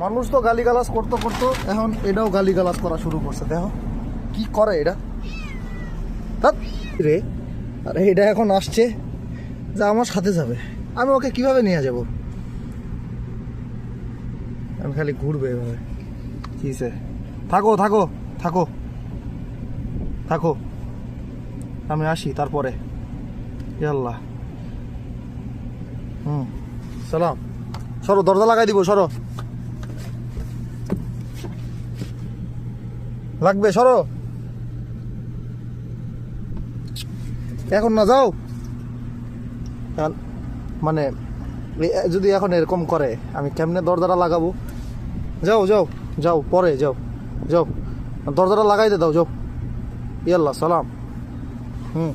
মানুষ তো গালিগালাজ করতে করতো এখন এটাও গালিগালাজ করা শুরু করছে। দেখো কি করে এটা রে। আরে এটা এখন আসছে যা আমার সাথে যাবে, আমি ওকে কিভাবে নিয়ে যাব? আমি খালি ঘুরবে এভাবে। কিসে? থাকো থাকো থাকো থাকো, আমি আসি তারপরে। আল্লাহ। সালাম। সরো, দরজা লাগাই দিব, সরো। লাগবে, সরো। এখন না, যাও। মানে যদি এখন এরকম করে আমি কেমনে দরজাটা লাগাবো? যাও যাও যাও, পরে যাও যাও, দরজাটা লাগাই দে দাও, যাও। ইয়াল্লাহ, সালাম। হুম